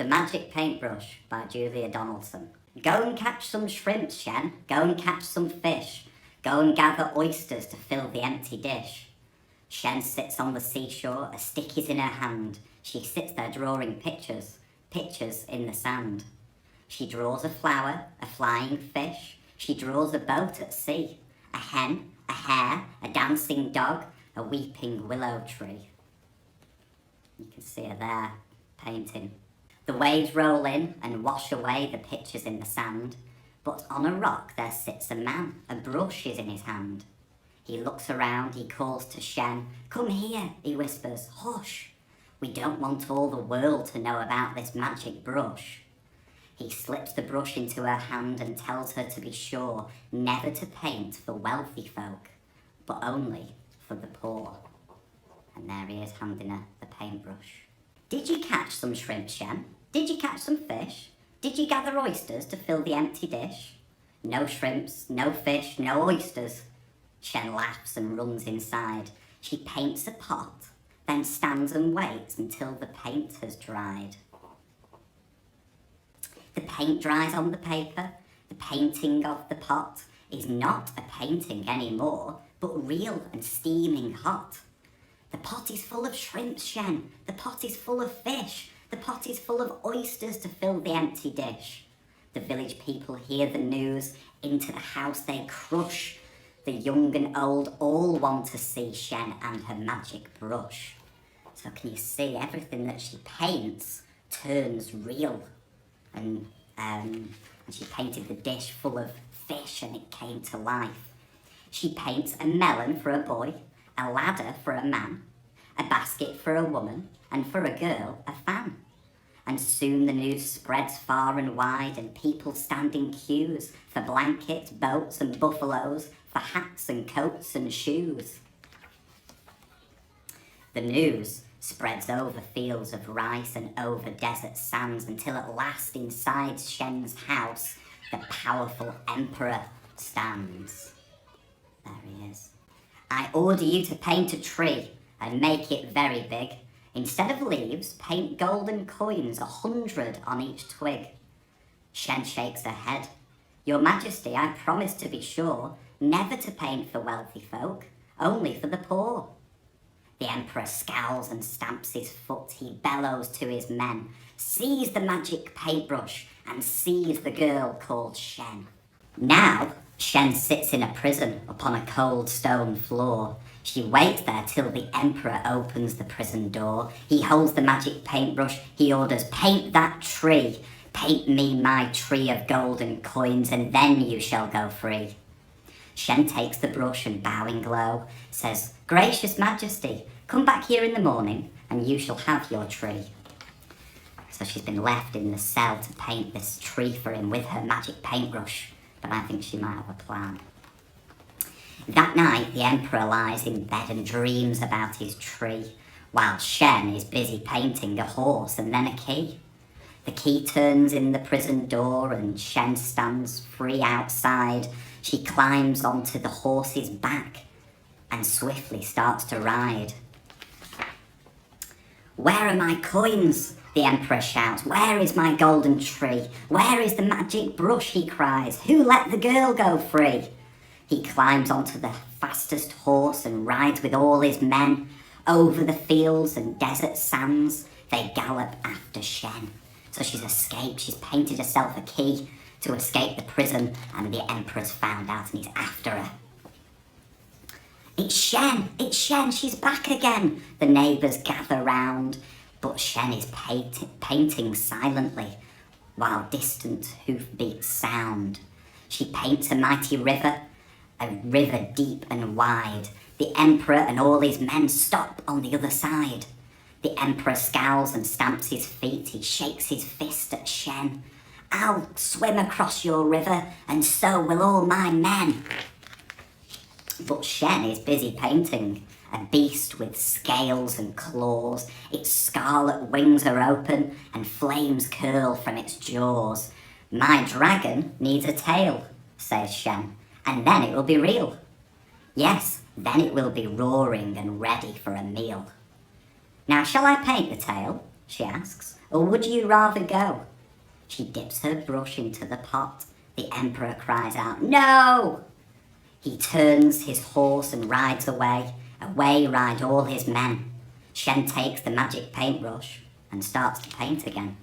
The Magic Paintbrush by Julia Donaldson. Go and catch some shrimps, Shen. Go and catch some fish. Go and gather oysters to fill the empty dish. Shen sits on the seashore, a stick is in her hand. She sits there drawing pictures in the sand. She draws a flower, a flying fish. She draws a boat at sea, a hen, a hare, a dancing dog, a weeping willow tree. You can see her there, painting. The waves roll in and wash away the pictures in the sand, but on a rock there sits a man, a brush is in his hand. He looks around, he calls to Shen. Come here, he whispers, hush. We don't want all the world to know about this magic brush. He slips the brush into her hand and tells her to be sure never to paint for wealthy folk, but only for the poor. And there he is handing her the paintbrush. Did you catch some shrimp, Shen? Did you catch some fish? Did you gather oysters to fill the empty dish? No shrimps, no fish, no oysters. Shen laughs and runs inside. She paints a pot, then stands and waits until the paint has dried. The paint dries on the paper. The painting of the pot is not a painting anymore, but real and steaming hot. The pot is full of shrimps, Shen. The pot is full of fish. The pot is full of oysters to fill the empty dish. The village people hear the news. Into the house they crush. The young and old all want to see Shen and her magic brush. So can you see everything that she paints turns real? And she painted the dish full of fish and it came to life. She paints a melon for a boy, a ladder for a man, a basket for a woman, and for a girl, a fan. And soon the news spreads far and wide, and people stand in queues for blankets, boats and buffaloes, for hats and coats and shoes. The news spreads over fields of rice and over desert sands, until at last inside Shen's house the powerful emperor stands. There he is. I order you to paint a tree and make it very big. Instead of leaves, paint golden coins, 100 on each twig. Shen shakes her head. Your Majesty, I promise to be sure never to paint for wealthy folk, only for the poor. The emperor scowls and stamps his foot. He bellows to his men, seize the magic paintbrush and seize the girl called Shen. Now Shen sits in a prison upon a cold stone floor. She waits there till the emperor opens the prison door. He holds the magic paintbrush. He orders, paint that tree. Paint me my tree of golden coins, and then you shall go free. Shen takes the brush and bowing low says, Gracious Majesty, come back here in the morning and you shall have your tree. So she's been left in the cell to paint this tree for him with her magic paintbrush, but I think she might have a plan. That night, the emperor lies in bed and dreams about his tree, while Shen is busy painting a horse and then a key. The key turns in the prison door and Shen stands free outside. She climbs onto the horse's back and swiftly starts to ride. Where are my coins? The emperor shouts. Where is my golden tree? Where is the magic brush? He cries. Who let the girl go free? He climbs onto the fastest horse and rides with all his men. Over the fields and desert sands, they gallop after Shen. So she's escaped. She's painted herself a key to escape the prison, and the emperor's found out and he's after her. It's Shen, she's back again. The neighbours gather round, but Shen is painting silently while distant hoofbeats sound. She paints a mighty river, a river deep and wide. The emperor and all his men stop on the other side. The emperor scowls and stamps his feet. He shakes his fist at Shen. I'll swim across your river, and so will all my men. But Shen is busy painting, a beast with scales and claws. Its scarlet wings are open, and flames curl from its jaws. My dragon needs a tail, says Shen, and then it will be real. Yes, then it will be roaring and ready for a meal. Now shall I paint the tail? She asks. Or would you rather go? She dips her brush into the pot. The Emperor cries out, "No!" He turns his horse and rides away. Away ride all his men. Shen takes the magic paintbrush and starts to paint again.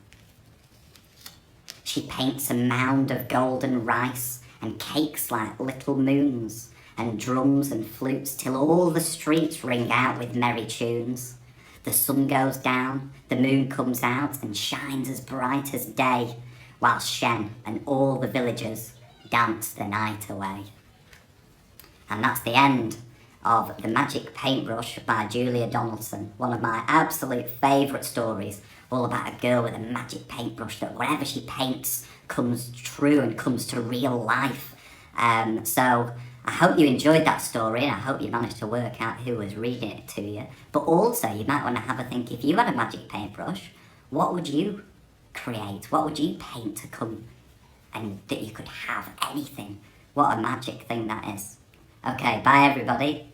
She paints a mound of golden rice and cakes like little moons, and drums and flutes till all the streets ring out with merry tunes. The sun goes down, the moon comes out and shines as bright as day, while Shen and all the villagers dance the night away. And that's the end of The Magic Paintbrush by Julia Donaldson, one of my absolute favourite stories, all about a girl with a magic paintbrush that whatever she paints comes true and comes to real life. So I hope you enjoyed that story, and I hope you managed to work out who was reading it to you. But also, you might want to have a think, if you had a magic paintbrush, what would you create? What would you paint to come and that you could have anything? What a magic thing that is. Okay, bye everybody.